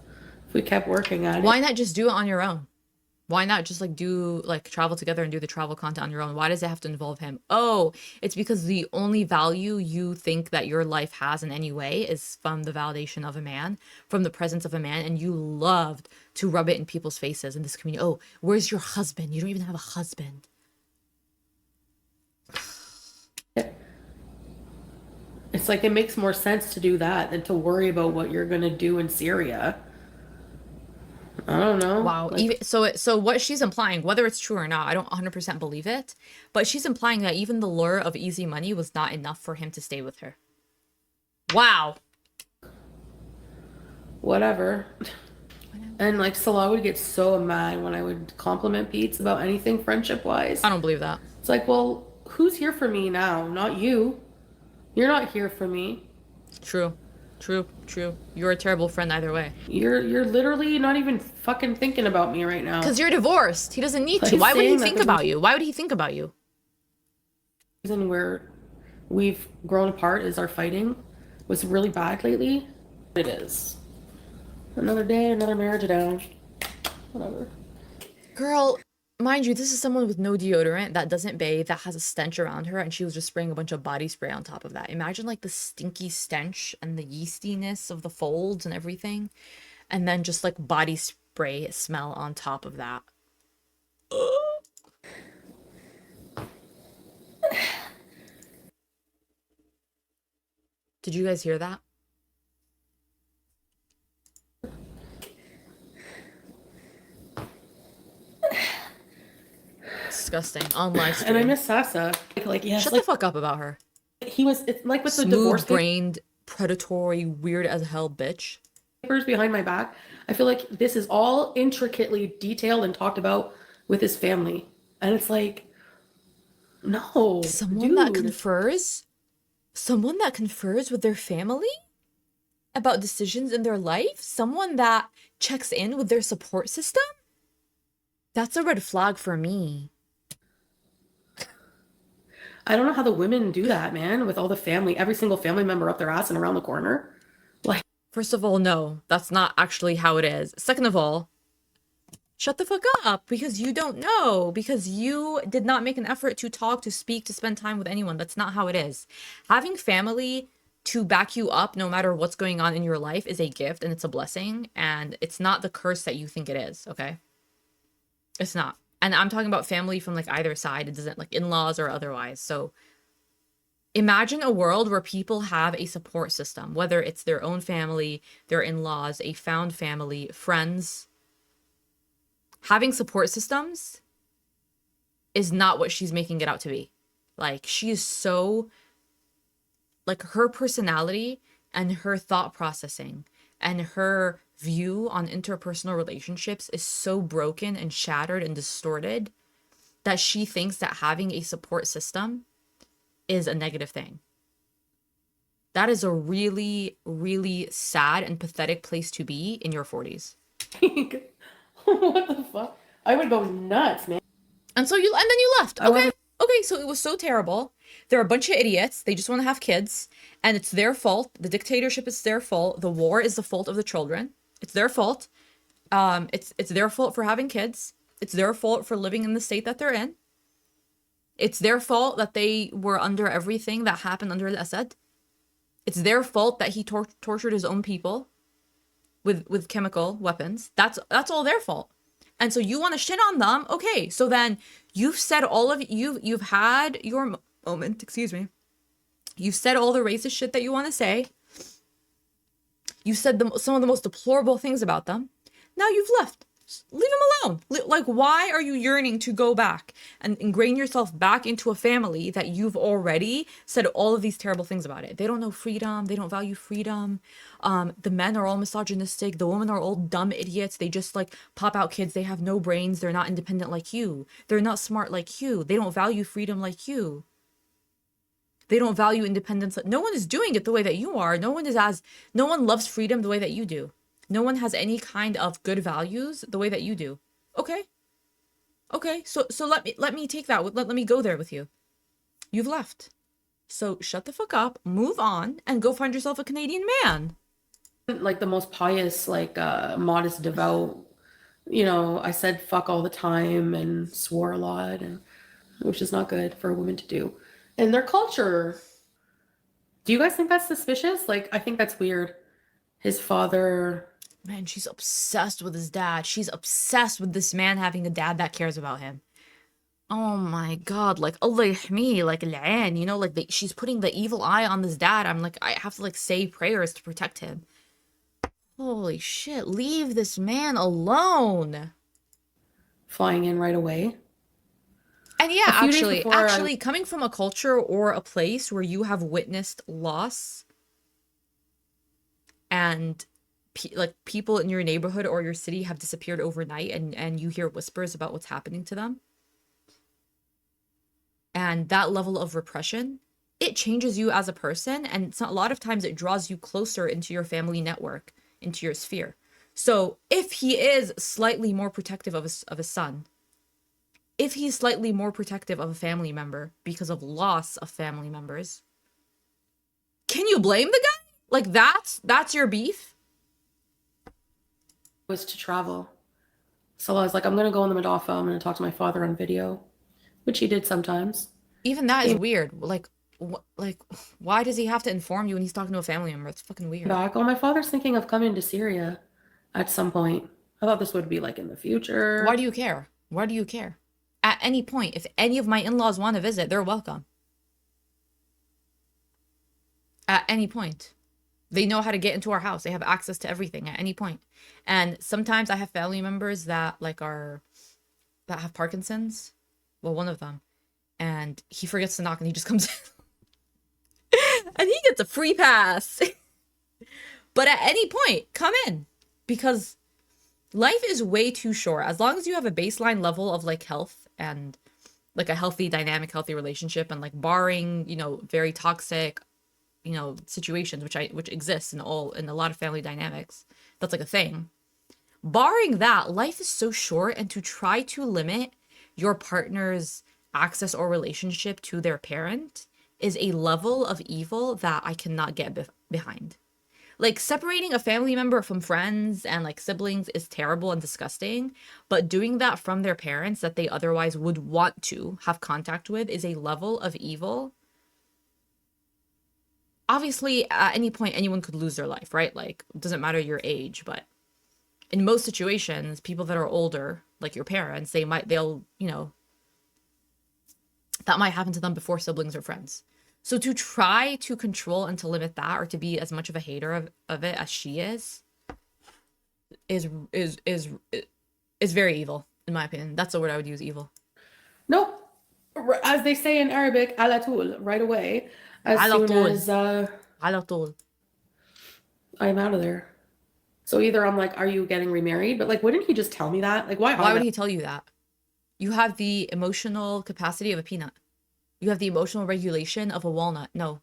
if we kept working at it. Why not just do it on your own? Why not just like travel together and do the travel content on your own? Why does it have to involve him? Oh, it's because the only value you think that your life has in any way is from the validation of a man, from the presence of a man, and you loved to rub it in people's faces in this community. Oh, where's your husband? You don't even have a husband. It's like it makes more sense to do that than to worry about what you're going to do in Syria. I don't know. Wow. Like, Even so what she's implying, whether it's true or not, I don't 100% believe it, but she's implying that even the lure of easy money was not enough for him to stay with her. Wow. whatever. And like Salah would get so mad when I would compliment Pete about anything friendship wise. I don't believe that. It's like, well, who's here for me now? Not you. You're not here for me. True. You're a terrible friend either way. You're literally not even fucking thinking about me right now. Because you're divorced. He doesn't need to. Why would he think about you? Why would he think about you? The reason where we've grown apart is our fighting was really bad lately. It is. Another day, another marriage down. Whatever. Girl, mind you, this is someone with no deodorant, that doesn't bathe, that has a stench around her, and she was just spraying a bunch of body spray on top of that. Imagine like the stinky stench and the yeastiness of the folds and everything, and then just like body spray smell on top of that. Did you guys hear that? Disgusting. On live stream. And I miss Sasa. Like yes, Shut like the fuck up about her. he was. It's like with the divorce Smooth-brained, predatory, weird as hell bitch. papers behind my back. I feel like this is all intricately detailed and talked about with his family, and it's like, no, Someone that dude. confers with their family about decisions in their life, someone that checks in with their support system. That's a red flag for me. I don't know how the women do that, man, with all the family, every single family member up their ass and around the corner. Like, First of all, no, that's not actually how it is. Second of all, shut the fuck up, because you don't know, because you did not make an effort to talk, to speak, to spend time with anyone. That's not how it is. Having family to back you up no matter what's going on in your life is a gift, and it's a blessing, and it's not the curse that you think it is, okay? It's not. And I'm talking about family from like either side. It doesn't, like in-laws or otherwise. So imagine a world where people have a support system, whether it's their own family, their in-laws, a found family, friends. Having support systems is not what she's making it out to be. Like, she is so, like, her personality and her thought processing and her view on interpersonal relationships is so broken and shattered and distorted that she thinks that having a support system is a negative thing. That is a really, really sad and pathetic place to be in your 40s. what the fuck? I would go nuts, man. And then you left. Okay. Okay, so it was so terrible. They're a bunch of idiots. They just want to have kids, and it's their fault. The dictatorship is their fault. The war is the fault of the children. It's their fault. It's their fault for having kids. It's their fault for living in the state that they're in. It's their fault that they were under everything that happened under Assad. It's their fault that he tortured his own people with chemical weapons. That's all their fault. And so you want to shit on them? Okay, so then you've said all of you've had your moment. Excuse me. You've said all the racist shit that you want to say. You said some of the most deplorable things about them. Now you've left. Leave them alone. Like, why are you yearning to go back and ingrain yourself back into a family that you've already said all of these terrible things about it? They don't know freedom. They don't value freedom. The men are all misogynistic. The women are all dumb idiots. They just like pop out kids. They have no brains. They're not independent like you. They're not smart like you. They don't value freedom like you. They don't value independence. No one is doing it the way that you are. No one loves freedom the way that you do. No one has any kind of good values the way that you do. Okay. Okay. So let me take that. Let me go there with you. You've left. So shut the fuck up, move on, and go find yourself a Canadian man. Like the most pious, like modest, devout, I said fuck all the time and swore a lot, and which is not good for a woman to do. And their culture. Do you guys think that's suspicious? Like, I think that's weird. His father. Man, she's obsessed with his dad. She's obsessed with this man having a dad that cares about him. Oh my god, like Allah yahmi, like al-ain, like she's putting the evil eye on this dad. I'm like, I have to like say prayers to protect him. Holy shit, leave this man alone. Flying in right away. And yeah, actually, coming from a culture or a place where you have witnessed loss and like people in your neighborhood or your city have disappeared overnight, and you hear whispers about what's happening to them, and that level of repression, it changes you as a person, and a lot of times it draws you closer into your family network, into your sphere. So if he is slightly more protective of his son, if he's slightly more protective of a family member because of loss of family members, can you blame the guy? Like, that's your beef? Was to travel. Salah's like, I'm gonna go in the Madafa. I'm gonna talk to my father on video, which he did sometimes. Even that is Came weird. Like, why does he have to inform you when he's talking to a family member? It's fucking weird. back. Oh, my father's thinking of coming to Syria at some point. I thought this would be like in the Why future. do you care? Why do you care? At any point, if any of my in-laws want to visit, they're welcome. At any point. They know how to get into our house. They have access to everything at any point. And sometimes I have family members that that have Parkinson's. Well, one of them. And he forgets to knock and he just comes in. And he gets a free pass. But at any point, come in. Because life is way too short. As long as you have a baseline level of like health and like a healthy dynamic, healthy relationship, and like barring, very toxic, situations which exists in a lot of family dynamics. That's like a thing. Barring that, life is so short, and to try to limit your partner's access or relationship to their parent is a level of evil that I cannot get behind. Like, separating a family member from friends and like siblings is terrible and disgusting, but doing that from their parents that they otherwise would want to have contact with is a level of evil. Obviously, at any point, anyone could lose their life, right? Like, it doesn't matter your age, but in most situations, people that are older, like your parents, that might happen to them before siblings or friends. So to try to control and to limit that, or to be as much of a hater of it as she is very evil, in my opinion. That's the word I would use, evil. Nope. As they say in Arabic, ala tool, right away. As على soon طول. as على طول. I'm out of there. So either I'm like, are you getting remarried? But like, wouldn't he just tell me that? Like, why Why hide would that? he tell you that? You have the emotional capacity of a peanut. You have the emotional regulation of a walnut. No,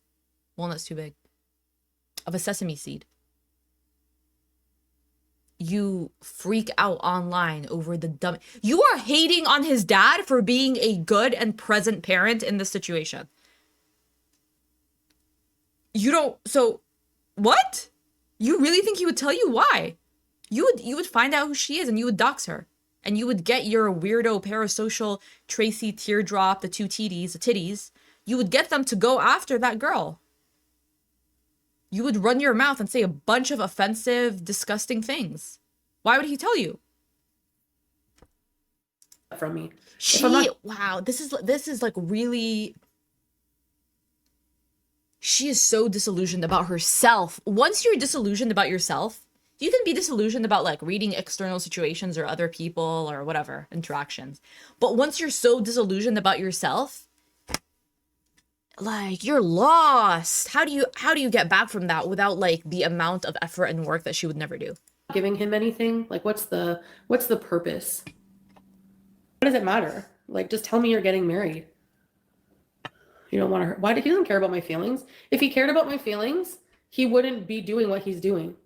walnut's too big. Of a sesame seed. You freak out online over the dumb. You are hating on his dad for being a good and present parent in this situation. You don't. So, what? You really think he would tell you? Why? You would find out who she is and you would dox her. And you would get your weirdo parasocial Tracy Teardrop, the two titties. You would get them to go after that girl. You would run your mouth and say a bunch of offensive, disgusting things. Why would he tell you? From me. If I'm not Wow, this is like really. She is so disillusioned about herself. Once you're disillusioned about yourself, you can be disillusioned about like reading external situations or other people or whatever interactions. But once you're so disillusioned about yourself, like, you're lost. How do you get back from that without like the amount of effort and work that she would never do? giving him anything, like what's the purpose? What does it matter? Like, just tell me you're getting married. You don't want to hurt. Why? He doesn't care about my feelings. If he cared about my feelings, he wouldn't be doing what he's doing.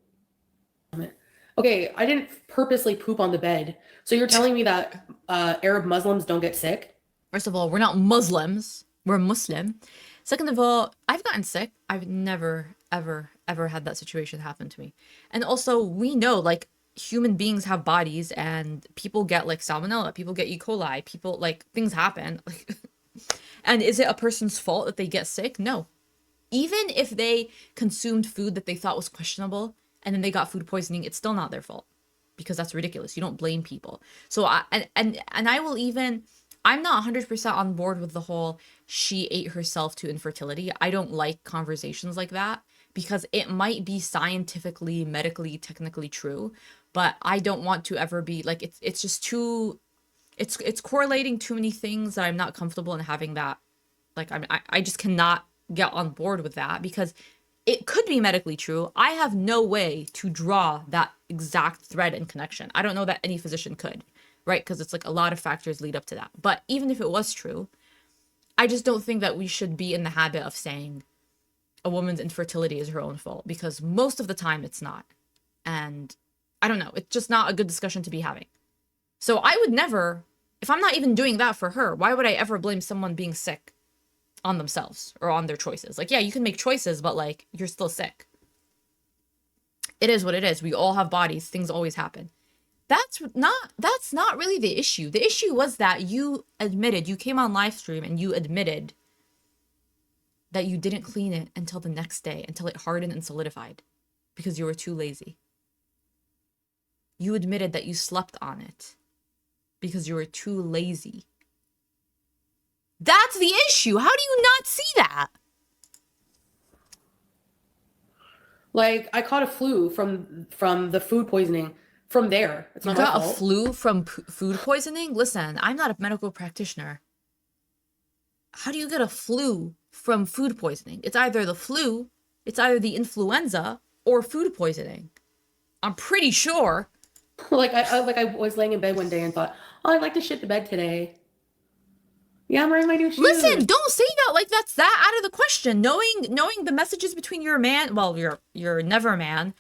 Okay, I didn't purposely poop on the bed. So you're telling me that Arab Muslims don't get sick? First of all, we're not Muslims. We're Muslim. Second of all, I've gotten sick. I've never, ever, ever had that situation happen to me. And also, we know, like, human beings have bodies and people get, like, salmonella. People get E. coli. People, like, things happen. And is it a person's fault that they get sick? No. Even if they consumed food that they thought was questionable and then they got food poisoning, it's still not their fault, because that's ridiculous. You don't blame people. So I'm not 100% on board with the whole she ate herself to infertility. I don't like conversations like that because it might be scientifically, medically, technically true, but I don't want to ever be like, it's just too, it's correlating too many things that I'm not comfortable in having that. Like, I just cannot get on board with that because it could be medically true. I have no way to draw that exact thread and connection. I don't know that any physician could, right? Because it's like a lot of factors lead up to that. But even if it was true, I just don't think that we should be in the habit of saying a woman's infertility is her own fault, because most of the time it's not. And I don't know, it's just not a good discussion to be having. So I would never, if I'm not even doing that for her, why would I ever blame someone being sick on themselves or on their choices? Like, yeah, you can make choices, but like, you're still sick. It is what it is. We all have bodies. Things always happen. That's not really the issue. The issue was that you admitted, you came on live stream and you admitted that you didn't clean it until the next day, until it hardened and solidified, because you were too lazy. You admitted that you slept on it because you were too lazy. That's the issue. How do you not see that? Like, I caught a flu from the food poisoning from there. It's You not my got a fault. flu from food poisoning? Listen, I'm not a medical practitioner. How do you get a flu from food poisoning? It's either the flu, it's either the influenza, or food poisoning. I'm pretty sure. Like I was laying in bed one day and thought, oh, I'd like to shit the bed today. Yeah, I'm wearing my new shoes. Listen, don't say that like that's that out of the question. Knowing the messages between your man, well, your never man,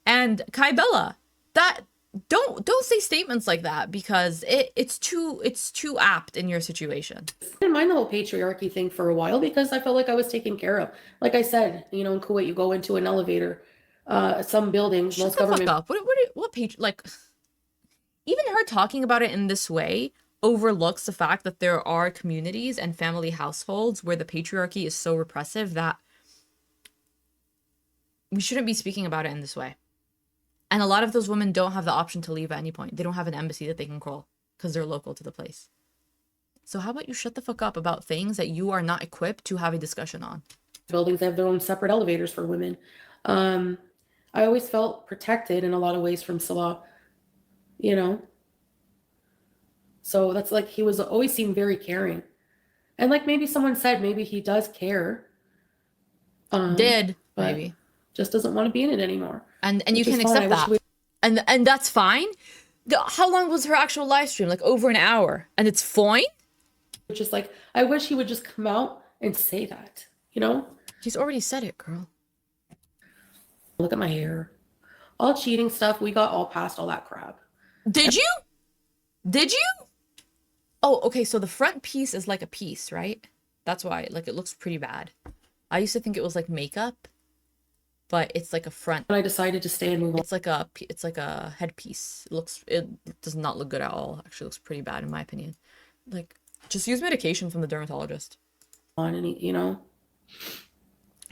and Kai Bella. That don't say statements like that, because it's too apt in your situation. I didn't mind the whole patriarchy thing for a while because I felt like I was taken care of. Like I said, you know, in Kuwait, you go into an elevator, some buildings, Shut most the government. fuck up. What page? Like, even her talking about it in this way overlooks the fact that there are communities and family households where the patriarchy is so repressive that we shouldn't be speaking about it in this way. And a lot of those women don't have the option to leave at any point. They don't have an embassy that they can call because they're local to the place. So how about you shut the fuck up about things that you are not equipped to have a discussion on? Buildings have their own separate elevators for women. I always felt protected in a lot of ways from Salah, you know. So that's like, he was always seemed very caring. And like maybe someone said maybe he does care. Did, but maybe. Just doesn't want to be in it anymore. And you Which is can fine. accept that. And that's fine. How long was her actual live stream? Like over an hour. And it's fine? Which is like, I wish he would just come out and say that, you know? He's already said it, girl. Look at my hair. All cheating stuff, we got all past all that crap. Did you? Did you? Oh, okay, so the front piece is like a piece, right? That's why, like, it looks pretty bad. I used to think it was like makeup, but it's like a front. And I decided to stay and move on. It's like a headpiece. It does not look good at all. Actually, looks pretty bad in my opinion. Like, just use medication from the dermatologist. And he, you know,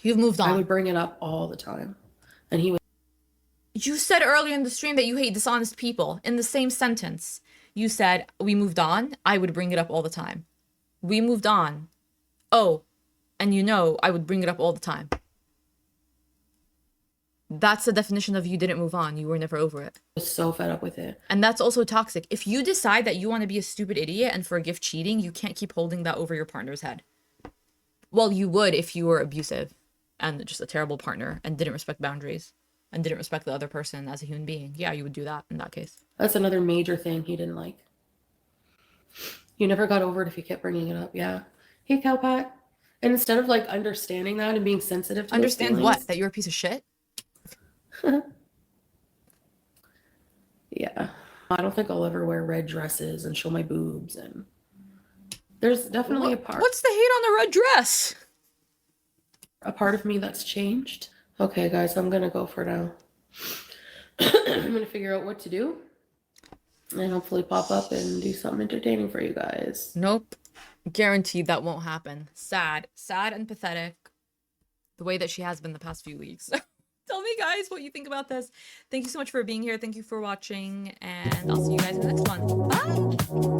you've moved on. I would bring it up all the time, and he would. You said earlier in the stream that you hate dishonest people. In the same sentence, you said, we moved on. I would bring it up all the time. We moved on. Oh, and you know, I would bring it up all the time. That's the definition of you didn't move on. You were never over it. I was so fed up with it. And that's also toxic. If you decide that you want to be a stupid idiot and forgive cheating, you can't keep holding that over your partner's head. Well, you would if you were abusive and just a terrible partner and didn't respect boundaries and didn't respect the other person as a human being. Yeah, you would do that in that case. That's another major thing he didn't like. You never got over it if you kept bringing it up. Yeah. Hey, Cowpat. And instead of like understanding that and being sensitive to understand what? That you're a piece of shit? Yeah. I don't think I'll ever wear red dresses and show my boobs. And there's definitely a part. What's the hate on the red dress? A part of me that's changed. Okay, guys, I'm gonna go for now. I'm gonna figure out what to do and hopefully pop up and do something entertaining for you guys. Nope. Guaranteed that won't happen. Sad and pathetic. The way that she has been the past few weeks. Tell me, guys, what you think about this. Thank you so much for being here. Thank you for watching, and I'll see you guys in the next one. Bye!